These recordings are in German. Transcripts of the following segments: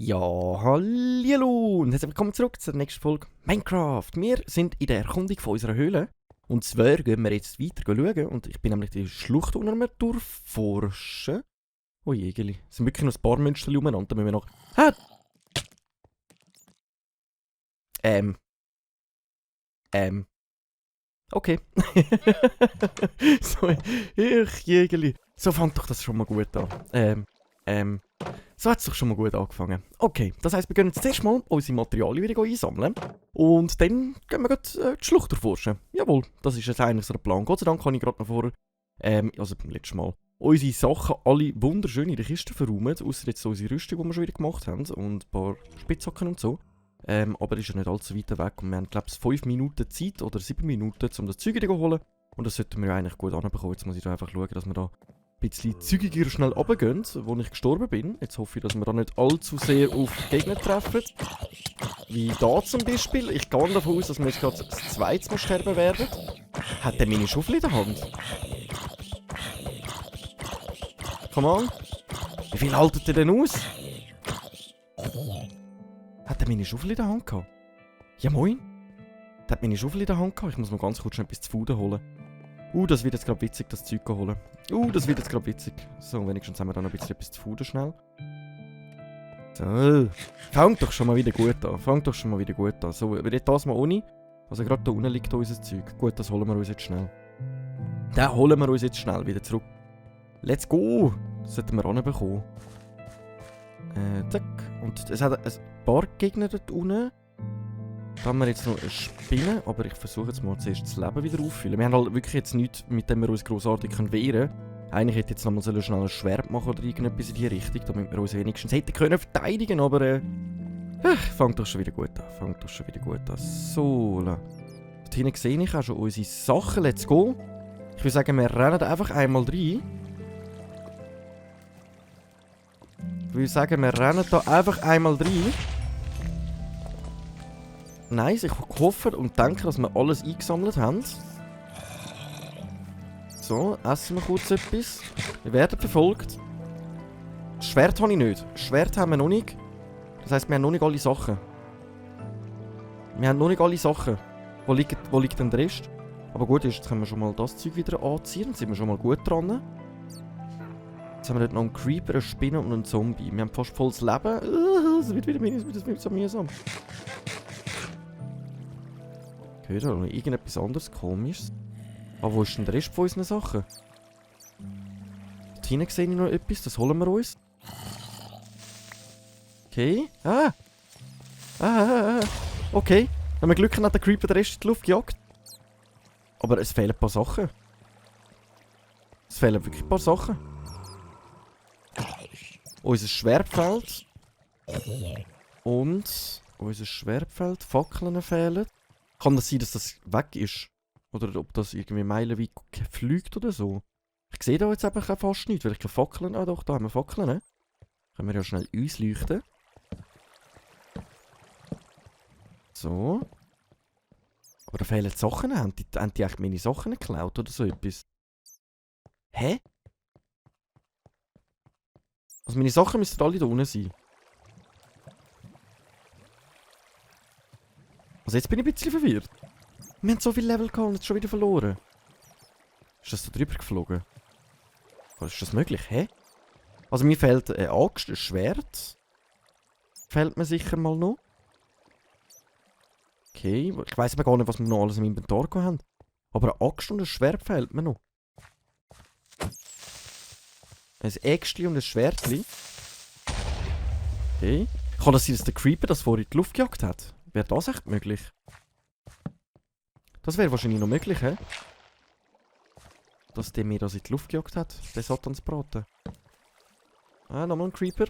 Ja, hallo und herzlich willkommen zurück zur nächsten Folge Minecraft. Wir sind in der Erkundung von unserer Höhle. Und zwar gehen wir jetzt weiter schauen. Und ich bin nämlich die Schlucht unter mir durchforschen. Oh jegeli, es sind wirklich noch ein paar Münzen umeinander. Da müssen wir noch... Ah! Okay. So, ich jegeli. So fängt doch das schon mal gut an. So hat es doch schon mal gut angefangen. Okay, das heisst, wir gehen jetzt zuerst mal unsere Materialien wieder einsammeln. Und dann gehen wir gerade die Schlucht erforschen. Jawohl, das ist jetzt eigentlich so der Plan. Gott sei Dank habe ich gerade noch vorher, also beim letzten Mal, unsere Sachen alle wunderschön in der Kiste verräumt. Außer jetzt so unsere Rüstung, die wir schon wieder gemacht haben. Und ein paar Spitzhacken und so. Aber das ist ja nicht allzu weit weg. Und wir haben, glaube ich, 5 Minuten Zeit oder 7 Minuten, um das Zeug wieder zu holen. Und das sollten wir ja eigentlich gut anbekommen. Jetzt muss ich da einfach schauen, dass wir da ein bisschen zügiger schnell runtergehen, wo ich gestorben bin. Jetzt hoffe ich, dass wir da nicht allzu sehr auf Gegner treffen. Wie da zum Beispiel. Ich gehe davon aus, dass wir jetzt gerade das zweite Mal sterben werden. Hat der meine Schaufel in der Hand? Come on. Wie viel haltet ihr denn aus? Hat der meine Schaufel in der Hand gehabt? Ja moin. Der hat meine Schaufel in der Hand gehabt. Ich muss noch ganz kurz etwas zu Futter holen. Das wird jetzt gerade witzig, das Zeug holen. Das wird jetzt gerade witzig. So, wenigstens haben wir da noch ein bisschen etwas zu futtern schnell. So. Fängt doch schon mal wieder gut an. So, wir reden das mal ohne. Also gerade da unten liegt unser Zeug. Gut, das holen wir uns jetzt schnell. Den holen wir uns jetzt schnell wieder zurück. Let's go! Das sollten wir ranbekommen. Zack. Und es hat ein paar Gegner dort unten. Da haben wir jetzt noch eine Spinne, aber ich versuche jetzt mal zuerst das Leben wieder auffüllen. Wir haben halt wirklich jetzt nichts, mit dem wir uns grossartig wehren können. Eigentlich hätte ich jetzt nochmal schnell ein Schwert machen oder irgendetwas in die Richtung, damit wir uns wenigstens hätten können verteidigen, aber fängt doch schon wieder gut an. So, dort hinten sehe ich auch schon unsere Sachen. Let's go. Ich würde sagen, wir rennen einfach einmal rein. Nice, ich hoffe und denke, dass wir alles eingesammelt haben. So, essen wir kurz etwas. Wir werden verfolgt. Das Schwert habe ich nicht. Das Schwert haben wir noch nicht. Das heisst, wir haben noch nicht alle Sachen. Wo liegt denn der Rest? Aber gut, jetzt können wir schon mal das Zeug wieder anziehen. Dann sind wir schon mal gut dran. Jetzt haben wir dort noch einen Creeper, eine Spinne und einen Zombie. Wir haben fast volles Leben. Es wird wieder so mühsam. Okay, da noch irgendetwas anderes Komisches. Aber wo ist denn der Rest von unseren Sachen? Dort hinten sehe ich noch etwas, das holen wir uns. Okay. Okay. Wenn wir Glück haben, hat der Creeper den Rest in die Luft gejagt. Aber es fehlen ein paar Sachen. Unser Schwertfeld. Und unser Schwertfeld. Fackeln fehlen. Kann das sein, dass das weg ist? Oder ob das irgendwie meilenweit fliegt oder so? Ich sehe da jetzt einfach fast nichts, weil ich keine Fackeln... Ah doch, da haben wir Fackeln, ne? Können wir ja schnell uns leuchten. So. Aber da fehlen die Sachen. Haben die eigentlich meine Sachen geklaut oder so etwas? Hä? Also meine Sachen müssten alle da unten sein. Also jetzt bin ich ein bisschen verwirrt. Wir haben so viel Level gehabt und jetzt schon wieder verloren. Ist das da drüber geflogen? Oder ist das möglich? Hä? Also mir fehlt eine Axt, ein Schwert. Fehlt mir sicher mal noch. Okay, ich weiss aber gar nicht, was wir noch alles im Inventar haben. Aber eine Axt und ein Schwert fehlt mir noch. Ein Äxtli und ein Schwertli. Okay. Kann das sein, dass der Creeper das vorhin in die Luft gejagt hat? Wäre das echt möglich? Das wäre wahrscheinlich noch möglich, hä? Dass der mir das in die Luft gejagt hat. Der Satansbraten. Nochmal ein Creeper.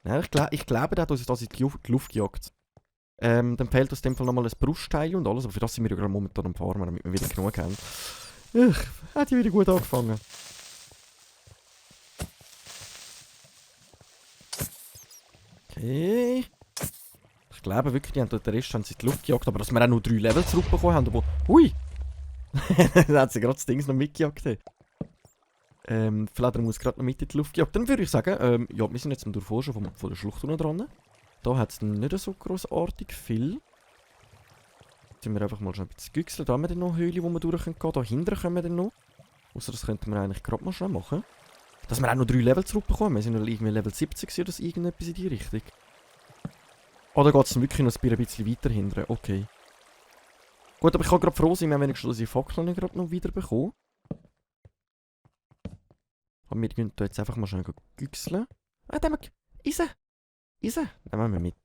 Nein, ich glaube, der hat uns das in die Luft gejagt. Dann fehlt aus dem Fall nochmal ein Brustteil und alles. Aber für das sind wir ja gerade momentan am Farmen, damit wir wieder genug haben. Hat ja wieder gut angefangen. Okay. Ich glaube wirklich, die haben dort den Rest haben sie in die Luft gejagt, aber dass wir auch nur 3 Level zurückbekommen haben, wo... Hui! Da hat sie gerade das Ding noch mitgejagt. Fleder muss gerade noch mit in die Luft gejagt. Dann würde ich sagen, ja, wir sind jetzt am Durchforschen von der Schlucht unten dran. Da hat es nicht so grossartig viel. Jetzt sind wir einfach mal schon ein bisschen güchseln. Da haben wir dann noch eine Höhle, wo wir durch können gehen. Da hinten können wir dann noch. Ausser das könnten wir eigentlich gerade mal schnell machen. Dass wir auch noch 3 Level zurückbekommen. Wir sind noch irgendwie Level 70 oder so, irgendetwas in die Richtung. Oder geht es wirklich noch ein bisschen weiter hinten? Okay. Gut, aber ich kann gerade froh sein, wir haben wenigstens unsere Fackeln gerade noch wieder bekommen. Aber wir gehen da jetzt einfach mal schnell güchseln. Ah, da haben wir... Eisen! Nehmen wir mit.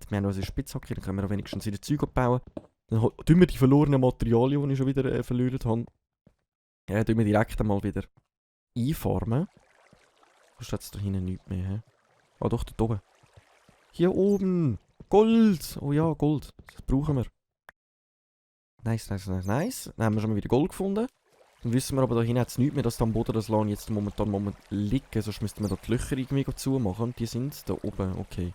Wir haben unsere Spitzhacke, dann können wir auch wenigstens wieder Zeug bauen. Dann tun wir die verlorenen Materialien, die ich schon wieder verloren habe. Ja, tun wir direkt einmal wieder einfarmen. Da steht jetzt da hinten nichts mehr. He? Ah doch, dort oben. Hier oben! Gold! Oh ja, Gold. Das brauchen wir. Nice. Dann haben wir schon mal wieder Gold gefunden. Dann wissen wir aber, da hinten hat es nichts mehr, dass da am Boden das Laden jetzt momentan liegen. Sonst müssten wir da die Löcher irgendwie zumachen. Und die sind da oben, okay.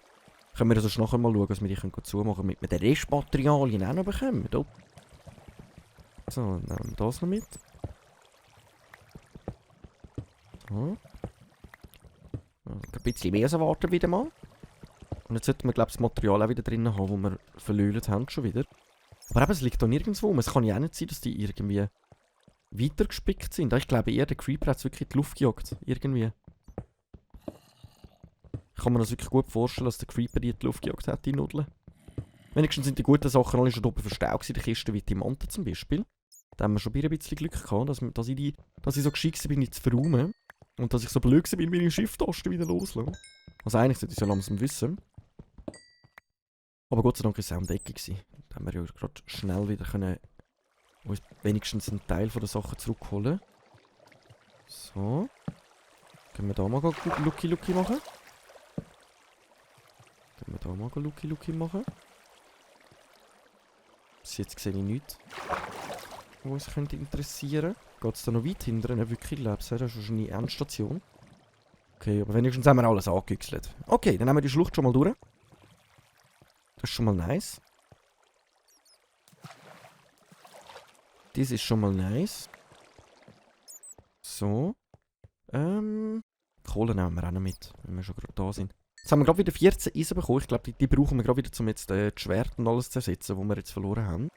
Können wir also nachher mal schauen, dass wir die können zumachen können, damit wir den Restmaterialien auch noch bekommen. Da. So, dann nehmen wir das noch mit. So. Ein bisschen mehr warten wieder mal. Und jetzt sollten wir, glaube ich, das Material auch wieder drin haben, das wir verlöhlt haben schon wieder. Aber eben, es liegt da nirgendwo. Es kann ja auch nicht sein, dass die irgendwie weitergespickt sind. Ich glaube eher, der Creeper hat es wirklich in die Luft gejagt. Irgendwie. Ich kann mir das wirklich gut vorstellen, dass der Creeper die in die Luft gejagt hat, die Nudeln. Wenigstens sind die guten Sachen alle schon oben verstaut in der Kiste, wie die Diamanten zum Beispiel. Da haben wir schon ein bisschen Glück gehabt, dass ich so geschickt bin, die zu verräumen. Und dass ich so blöd bin, meine Schifftasten wieder loslassen. Also eigentlich sollte ich es ja langsam wissen. Aber Gott sei Dank war es auch um die Ecke. Da haben wir ja gerade schnell wieder können uns wenigstens einen Teil von der Sachen zurückholen. So. Können wir da mal Lucky machen? Bis jetzt sehe ich nichts, was uns könnte interessieren. Geht es da noch weit hinten? Nicht wirklich, glaube ich. Das ist schon eine Endstation. Okay, aber wenigstens haben wir alles angegüchselt. Okay, dann nehmen wir die Schlucht schon mal durch. Das ist schon mal nice. Das ist schon mal nice. So. Kohle nehmen wir auch noch mit, wenn wir schon gerade da sind. Jetzt haben wir gerade wieder 14 Eisen bekommen. Ich glaube, die brauchen wir gerade wieder, um jetzt die Schwert und alles zu ersetzen, was wir jetzt verloren haben.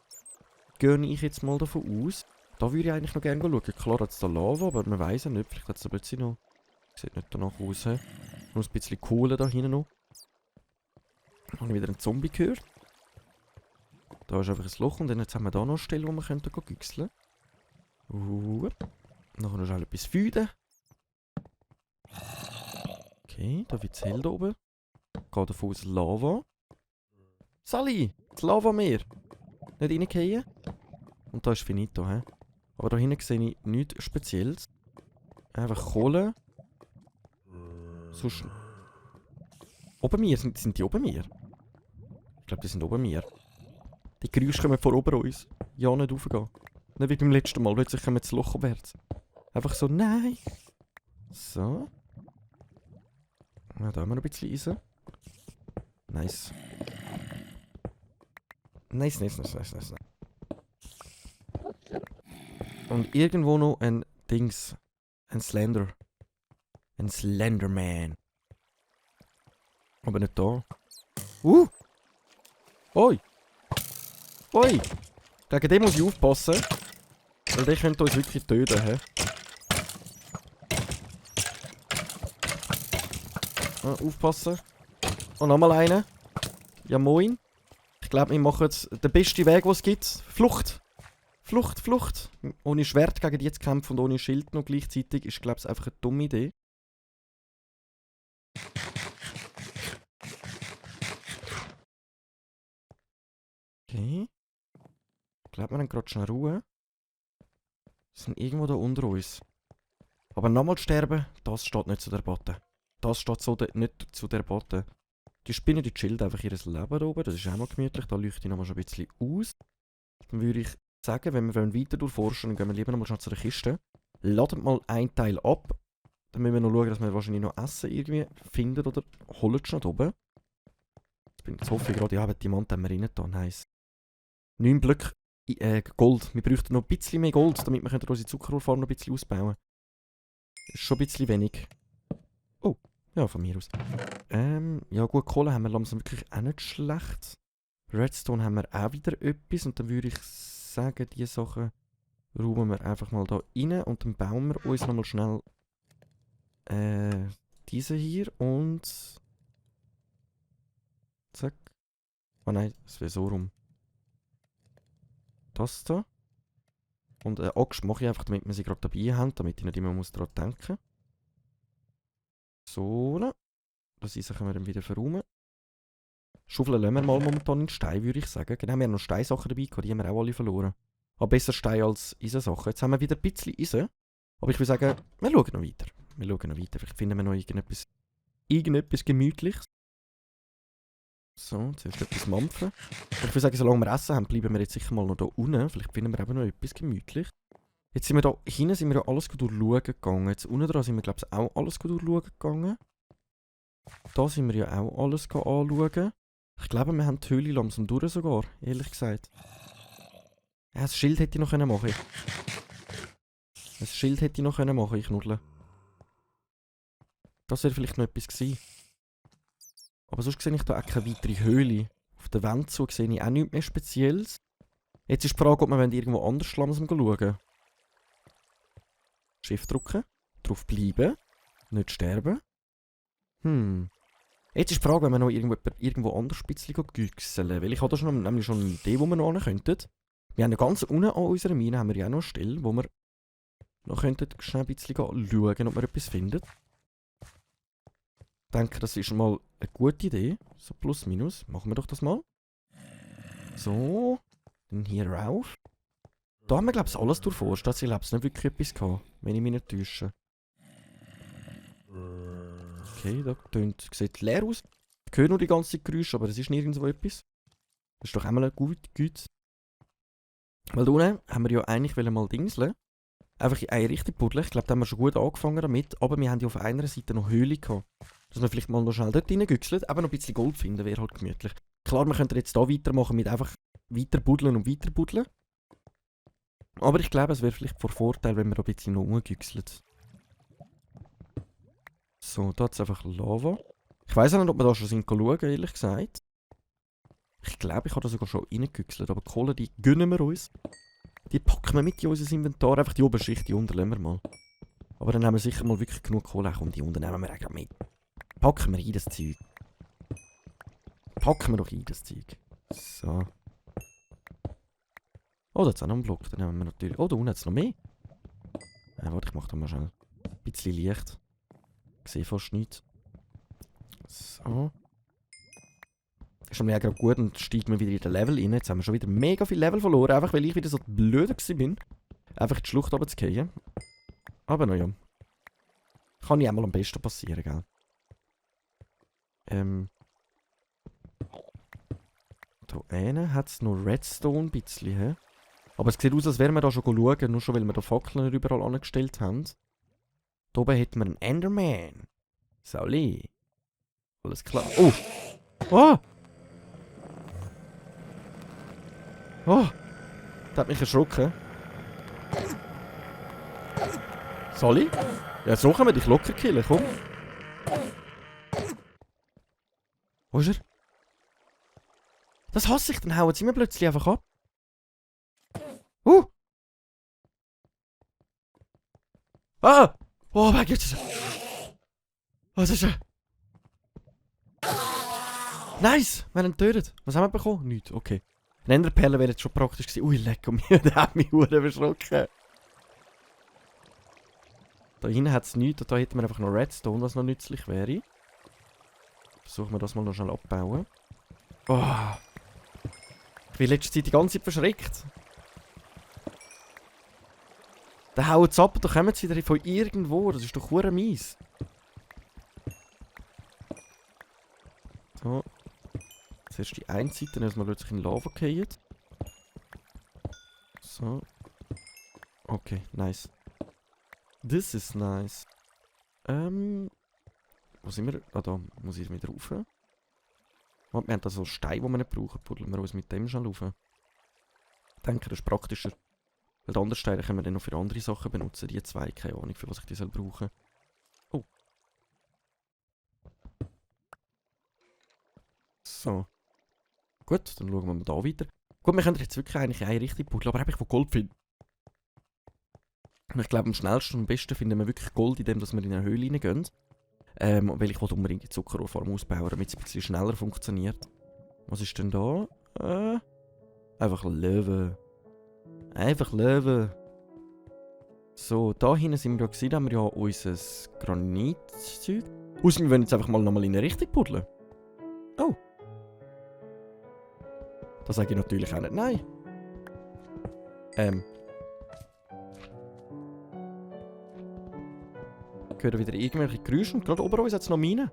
Gehe ich jetzt mal davon aus. Da würde ich eigentlich noch gerne schauen. Klar hat es da Lava, aber man weiß ja nicht. Vielleicht hat es plötzlich noch... Sieht nicht danach aus. Noch ein bisschen Kohle da hinten noch. Dann habe ich wieder einen Zombie gehört. Da ist einfach ein Loch und dann jetzt haben wir da noch eine Stelle, wo wir güchseln können. Nachher noch schnell etwas Feude. Okay, da wird es hell da oben. Geht davon aus Lava. Sally! Das Lavameer! Nicht reingehen. Und da ist finito, hä? Aber da hinten sehe ich nichts Spezielles. Einfach Kohle. Sonst... Oben mir? Sind die oben mir? Ich glaube, die sind oben mir. Die Geräusche kommen von oben uns. Ja, nicht raufgehen. Nicht wie beim letzten Mal. Plötzlich kommen das Loch abwärts. Einfach so, nein! So. Ja, da haben wir noch ein bisschen Eisen. Nice. Nice. Und irgendwo noch ein Dings. Ein Slender. Ein Slenderman. Aber nicht da. Oi! Gegen den muss ich aufpassen. Weil der könnte uns wirklich töten, hä? Aufpassen. Und nochmal einen. Ja, moin. Ich glaube, wir machen jetzt den besten Weg, den es gibt. Flucht! Ohne Schwert gegen die zu kämpfen und ohne Schild noch gleichzeitig ist, glaube ich, einfach eine dumme Idee. Okay. Ich glaube, wir haben gerade schnell Ruhe. Wir sind irgendwo da unter uns. Aber nochmal sterben, das steht nicht zur Debatte. Das steht so nicht zur Debatte. Die Spinne, die chillt einfach ihr Leben da oben. Das ist auch mal gemütlich. Da leuchtet nochmal schon ein bisschen aus. Dann würde ich sagen, wenn wir weiter durchforschen, dann gehen wir lieber nochmal schnell zu der Kiste. Ladet mal einen Teil ab. Dann müssen wir noch schauen, dass wir wahrscheinlich noch Essen irgendwie finden oder holen schnell oben. Jetzt hoffe ich gerade, ja, aber Diamant haben wir rein da. Nice. 9 Blöcke Gold. Wir bräuchten noch ein bisschen mehr Gold, damit wir unsere Zuckerrohrfarm noch ein bisschen ausbauen. Ist schon ein bisschen wenig. Oh, ja, von mir aus. Ja gut, Kohle haben wir langsam wirklich auch nicht schlecht. Redstone haben wir auch wieder etwas. Und dann würde ich sagen, diese Sachen räumen wir einfach mal da rein. Und dann bauen wir uns nochmal schnell diese hier und... Zack. Oh nein, es wäre so rum. Das da. Und Axt mache ich einfach, damit wir sie gerade dabei haben, damit ich nicht immer daran denken muss. So. Das ist, können wir dann wieder verräumen. Schaufeln lassen wir mal momentan in Stein, würde ich sagen. Genau, wir haben noch Steinsachen dabei gehabt, die haben wir auch alle verloren. Aber besser Stein als Eisensachen. Jetzt haben wir wieder ein bisschen Eisen. Aber ich würde sagen, wir schauen noch weiter. Vielleicht finden wir noch irgendetwas Gemütliches. So, zuerst etwas mampfen. Ich würde sagen, solange wir Essen haben, bleiben wir jetzt sicher mal noch da unten. Vielleicht finden wir eben noch etwas gemütlich. Jetzt sind wir da hinten sind wir ja alles durchschauen gegangen. Jetzt unten dran sind wir, glaube ich, auch alles durchschauen gegangen. Da sind wir ja auch alles anschauen. Ich glaube, wir haben die Höhle langsam durch sogar, ehrlich gesagt. Ja, das Schild hätte ich noch machen können. Das Schild hätte ich noch machen können, ich Knuddel. Das wäre vielleicht noch etwas gewesen. Aber sonst sehe ich da auch keine weitere Höhle. Auf der Wand so sehe ich auch nichts mehr Spezielles. Jetzt ist die Frage, ob wir irgendwo anders langsam schauen. Shift drücken. Drauf bleiben. Nicht sterben. Jetzt ist die Frage, wenn wir noch irgendwo anders ein bisschen güchseln. Weil ich habe da nämlich schon eine Idee, wo wir noch hin könnten. Wir haben ja ganz unten an unserer Mine haben wir ja auch noch eine Stelle, wo wir noch könnten schnell ein bisschen schauen, ob wir etwas finden. Ich denke, das ist mal eine gute Idee. So plus minus. Machen wir doch das mal. So. Dann hier rauf. Da haben wir, glaube ich, alles durchforscht. Da hat sie, glaube ich, nicht wirklich etwas gehabt, wenn ich mich nicht täusche. Okay, da sieht leer aus. Ich höre nur die ganze Geräusche, aber es ist nirgendwo etwas. Das ist doch einmal gut. Weil da unten haben wir ja eigentlich mal dingseln. Einfach in eine Richtung buddeln. Ich glaube, da haben wir schon gut angefangen damit. Aber wir haben ja auf einer Seite noch Höhle gehabt. Dass wir vielleicht mal noch schnell dort reingüchseln. Aber noch ein bisschen Gold finden wäre halt gemütlich. Klar, wir könnten jetzt hier weitermachen mit einfach weiter buddeln und weiter buddeln. Aber ich glaube, es wäre vielleicht von Vorteil, wenn wir da ein bisschen noch rumgüchseln. So, da ist einfach Lava. Ich weiss auch nicht, ob wir da schon schauen, ehrlich gesagt. Ich glaube, ich habe da sogar schon reingüchselt. Aber die Kohle, die gönnen wir uns. Die packen wir mit in unser Inventar. Einfach die obere Schicht, die unten lassen wir mal. Aber dann haben wir sicher mal wirklich genug Kohle. Komm, die unten nehmen wir auch gerade mit. Packen wir rein, das Zeug. Packen wir doch rein, das Zeug. So. Oh, da hat es auch noch einen Block. Dann nehmen wir natürlich... Oh, da unten hat es noch mehr. Warte, ich mache da mal schnell ein bisschen Licht. Ich sehe fast nichts. So. Ist mir ja gerade gut und steigt mir wieder in den Level rein. Jetzt haben wir schon wieder mega viel Level verloren, einfach weil ich wieder so blöd war. Einfach die Schlucht runterzugehen. Aber naja. Kann ja einmal am besten passieren, gell? Da hinten hat es noch Redstone ein bisschen, hä? Aber es sieht aus, als wären wir da schon schauen, nur schon weil wir da Fackeln nicht überall angestellt haben. Da oben hätten wir einen Enderman. Sauli. Alles klar. Oh! Oh! Oh! Der hat mich erschrocken. Sally? Ja, so können wir dich locker killen, komm. Wo ist er? Das hasse ich, dann hauen sie mir plötzlich einfach ab. Ah! Oh mein Gott! Was ist er? Nice! Wir haben ihn getötet. Was haben wir bekommen? Nichts, okay. Eine Enderperle wäre jetzt schon praktisch gewesen. Ui, leck mir, der hat mich verdammt erschrocken. Da hinten hat es nichts und da hätten wir einfach noch Redstone, was noch nützlich wäre. Versuchen wir das mal noch schnell abbauen. Oh. Ich bin letzte Zeit die ganze Zeit verschreckt. Da hauen sie ab, da kommen sie wieder von irgendwo. Das ist doch hure mies. So. Zuerst die eine Seite, dann müssen wir plötzlich in Lava fallen. So. Okay, nice. This is nice. Wo sind wir? Ah, da muss ich wieder rauf. Und wir haben da so Steine, die wir nicht brauchen. Buddeln wir uns mit dem schnell rauf. Ich denke, das ist praktischer. Weil die anderen Steine können wir dann noch für andere Sachen benutzen. Die zwei, keine Ahnung, für was ich die soll brauchen. Oh. So. Gut, dann schauen wir mal da weiter. Gut, wir können jetzt wirklich eigentlich eine Richtung buddeln, aber ich will Gold finden. Ich glaube, am schnellsten und am besten finden wir wirklich Gold, indem wir in eine Höhle reingehen. Weil ich will unbedingt die Zuckerrohrfarm ausbauen, damit es ein bisschen schneller funktioniert. Was ist denn da? Einfach Löwen. Einfach Löwen. So, da hinten sind wir ja gewesen, da haben wir ja unser Granitzeug. Wir wollen jetzt einfach mal nochmal in eine Richtung buddeln. Oh. Das sage ich natürlich auch nicht nein. Ich höre wieder irgendwelche Geräusche und gerade ober uns hat es noch Minen.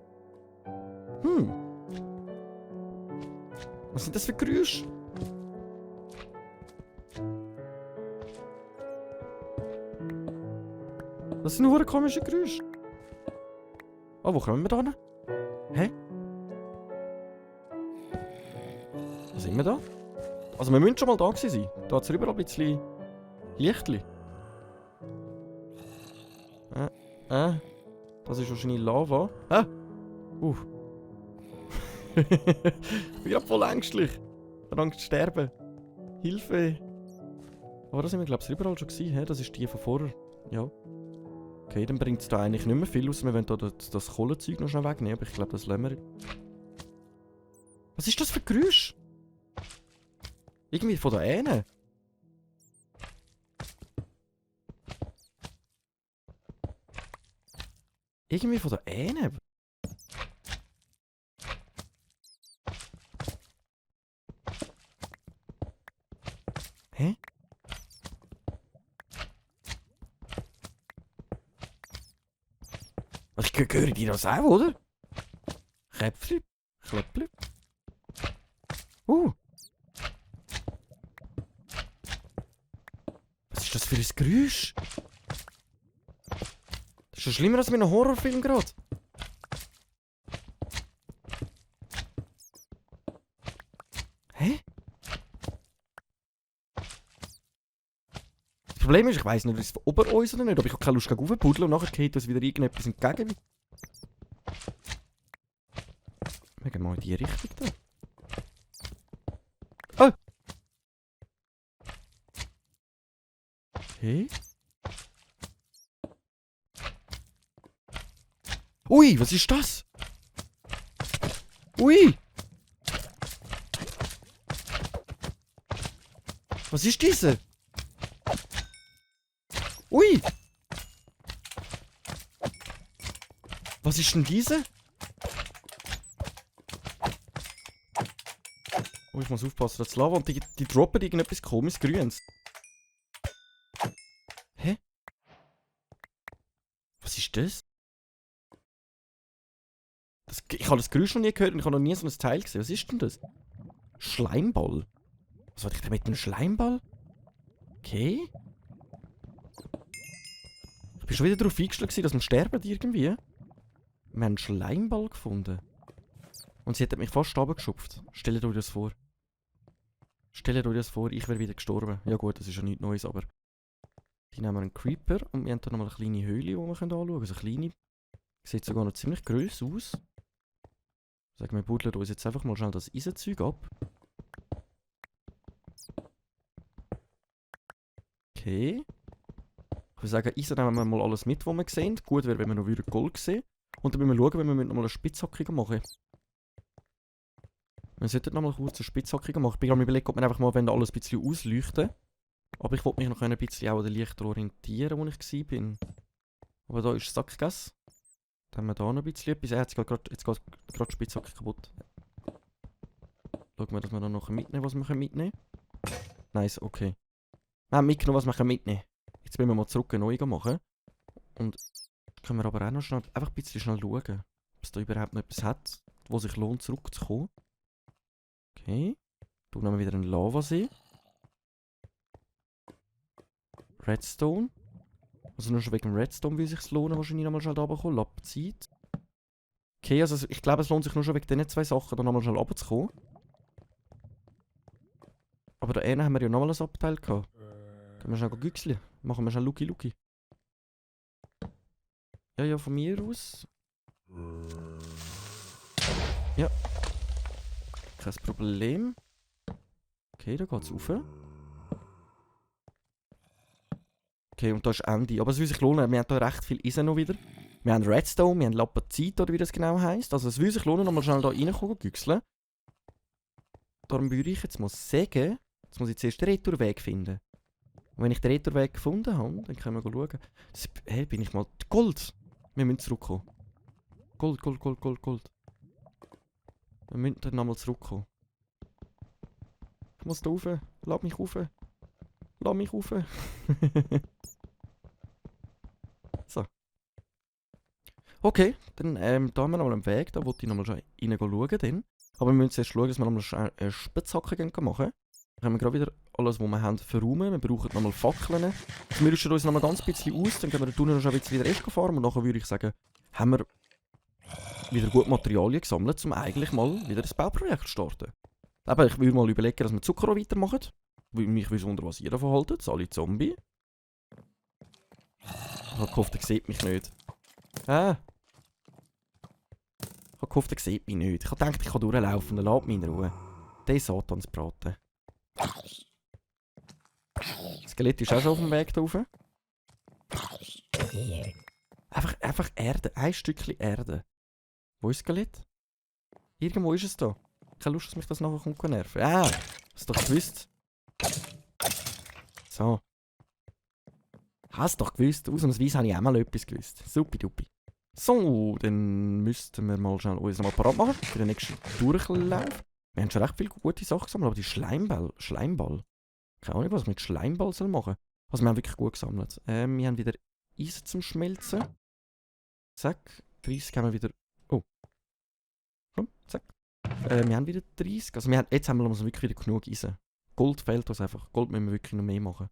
Was sind das für Geräusche? Das sind nur komische Geräusche. Oh, wo kommen wir da hin? Hä? Was sind wir da? Also wir müssen schon mal da gewesen sein. Da hat es überall ein bisschen Lichtli. Das ist wahrscheinlich Lava. Ich bin gerade voll ängstlich. Angst zu sterben. Hilfe. Aber da sind wir glaube ich überall schon gewesen. He? Das ist die von vorher. Ja. Okay, dann bringt es da eigentlich nicht mehr viel aus. Wir wollen da das Kohlenzeug noch schnell wegnehmen. Aber ich glaube, das lassen wir. Was ist das für Geräusch? Irgendwie von da hinten. Irgendwie von da hinten. Hä? Was hören die das auch, oder? Käpfli? Klöppli? Was ist das für ein Geräusch? Das ist schon schlimmer als mit einem Horrorfilm gerade. Hä? Das Problem ist, ich weiss nicht, ob es von ober uns oder nicht, aber ich habe keine Lust gegen raufpuddeln und nachher geht uns wieder irgendetwas entgegen. Wir gehen mal in die Richtung da. Oh! Hey? Ui, was ist das? Ui! Was ist diese? Ui! Was ist denn diese? Oh, ich muss aufpassen, das Lava und die droppen irgendetwas komisches Grünes. Hä? Was ist das? Ich habe das Geräusch noch nie gehört und ich habe noch nie so ein Teil gesehen. Was ist denn das? Schleimball? Was wollte ich denn mit einem Schleimball? Okay. Ich bin schon wieder darauf eingestellt, dass wir sterben irgendwie. Wir haben einen Schleimball gefunden. Und sie hat mich fast runtergeschupft. Stellt euch das vor. Stellt euch das vor, ich wäre wieder gestorben. Ja gut, das ist ja nichts Neues, aber... Hier nehmen wir einen Creeper und wir haben da nochmal eine kleine Höhle, die wir anschauen können. Also kleine. Sieht sogar noch ziemlich gross aus. Sagen wir, buddeln uns jetzt einfach mal schnell das Eisenzeug ab. Okay. Ich würde sagen, Eisen nehmen wir mal alles mit, was wir sehen. Gut wäre, wenn wir noch wieder Gold sehen. Und dann müssen wir schauen, wenn wir noch mal eine Spitzhackung machen. Wir sollten noch mal kurz eine Spitzhackung machen. Ich bin gerade überlegt, ob wir einfach mal alles ein bisschen ausleuchten. Aber ich wollte mich noch ein bisschen auch an den Lichter orientieren, wo ich war. Aber da ist Sackgasse. Dann haben wir da noch ein bisschen etwas. Jetzt geht gerade die Spitzhacke kaputt. Schauen wir, dass wir dann noch mitnehmen, was wir mitnehmen können. Nice, okay. Wir haben mitgenommen, was wir mitnehmen können. Jetzt müssen wir mal zurück eine neue machen. Und können wir aber auch noch schnell, einfach ein bisschen schnell schauen, ob es da überhaupt noch etwas hat, wo sich lohnt, zurückzukommen. Okay. Hier haben wir wieder einen Lavasee. Redstone. Also nur schon wegen dem Redstone will es sich lohnen, wahrscheinlich nochmal schnell da runterkommen. Lapzeit. Okay, also ich glaube, es lohnt sich nur schon wegen diesen 2 Sachen, da nochmal schnell runterzukommen. Aber da hinten haben wir ja nochmal ein Abteil gehabt. Können wir schnell güchseln. Machen wir schnell Luki Luki. Ja, ja, von mir aus. Ja. Kein Problem. Okay, da geht's rauf. Okay, und da ist Ende. Aber es will sich lohnen, wir haben hier recht viel Eisen noch wieder. Wir haben Redstone, wir haben Lapazit, oder wie das genau heisst. Also es will sich lohnen, nochmal schnell da reinkommen, güchseln. Darum würde ich jetzt mal sagen, jetzt muss ich zuerst den Retourweg finden. Und wenn ich den Retourweg gefunden habe, dann können wir schauen. Hey, bin ich mal... Gold! Wir müssen zurückkommen. Gold, Gold, Gold, Gold, Gold. Wir müssen dann nochmal zurückkommen. Ich muss da rauf. Lass mich rauf. Lass mich rauf. So. Okay, dann da haben wir nochmal einen Weg. Da wollte ich nochmal rein schauen. Dann. Aber wir müssen zuerst schauen, dass wir nochmal eine Spitzhacke machen. Dann haben wir gerade wieder alles, was wir haben, verräumen. Wir brauchen nochmal Fackeln. Wir rüsten uns nochmal ganz ein bisschen aus. Dann können wir da noch ein bisschen wieder Rest fahren. Und nachher würde ich sagen, haben wir wieder gut Materialien gesammelt, um eigentlich mal wieder das Bauprojekt zu starten. Aber ich würde mal überlegen, dass wir Zuckerrohr weitermachen. Mich würde wundern, was ihr davon haltet. Alle Zombie. Ich habe gehofft, er sieht mich nicht. Ich habe gehofft, er sieht mich nicht. Ich habe gedacht, ich kann durchlaufen. Dann lasst mich in Ruhe. Der Satansbraten. Das Skelett ist auch schon auf dem Weg da rauf. Einfach Erde. Ein Stückchen Erde. Wo ist das Skelett? Irgendwo ist es da. Keine Lust, dass mich das nachher kommt nerven. Hast du doch gewusst. So. Hast doch gewusst. Ausnahmsweise habe ich auch mal etwas gewusst. Supi-dupi. So, dann müssten wir mal schnell uns mal parat machen für den nächsten Durchlauf. Wir haben schon recht viele gute Sachen gesammelt, aber die Schleimball. Keine Ahnung, was ich mit Schleimball machen soll. Also wir haben wirklich gut gesammelt. Wir haben wieder Eisen zum Schmelzen. Zack. 30 haben wir wieder... Oh. Komm, zack. Wir haben wieder 30. Also jetzt haben wir also wirklich wieder genug Eisen. Gold fehlt uns einfach. Gold müssen wir wirklich noch mehr machen.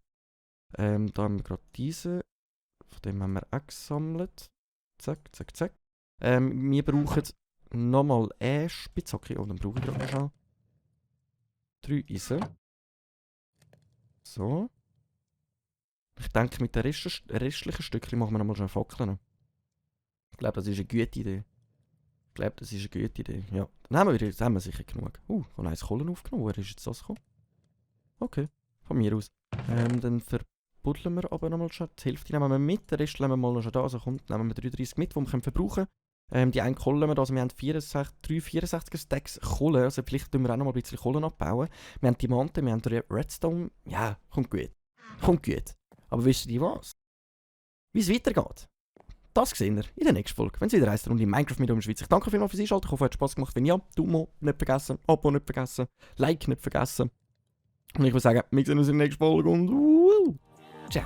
Da haben wir gerade diese. Von dem haben wir auch gesammelt. Zack, zack, zack. Wir brauchen nochmal eine Spitzhacke. Oh, dann brauche ich gerade noch schnell 3 Eisen. So. Ich denke, mit den restlichen Stückchen machen wir nochmal schnell Fackeln. Ich glaube, das ist eine gute Idee. Ja. Dann haben wir sicher genug. Ich habe 1 Kohlen aufgenommen. Woher ist jetzt das gekommen? Okay, von mir aus. Dann verbuddeln wir aber nochmal schon. Die Hälfte nehmen wir mit, den Rest nehmen wir mal noch schon da. Also kommt, nehmen wir 33 mit, die wir verbrauchen können. Die eine Kohle, also wir haben 64 Stacks Kohle. Also vielleicht tun wir auch noch mal ein bisschen Kohle abbauen. Wir haben Diamanten, wir haben Redstone. Ja, kommt gut. Aber wisst ihr was? Wie es weitergeht? Das sehen wir in der nächsten Folge, wenn es wieder heisst, Runde Minecraft mit in der Schweiz. Ich danke vielmals fürs Einschalten. Ich hoffe, es hat Spass gemacht. Wenn ja, Daumen nicht vergessen, Abo nicht vergessen, Like nicht vergessen. Und ich würde sagen, wir sehen uns in der nächsten Folge und ciao.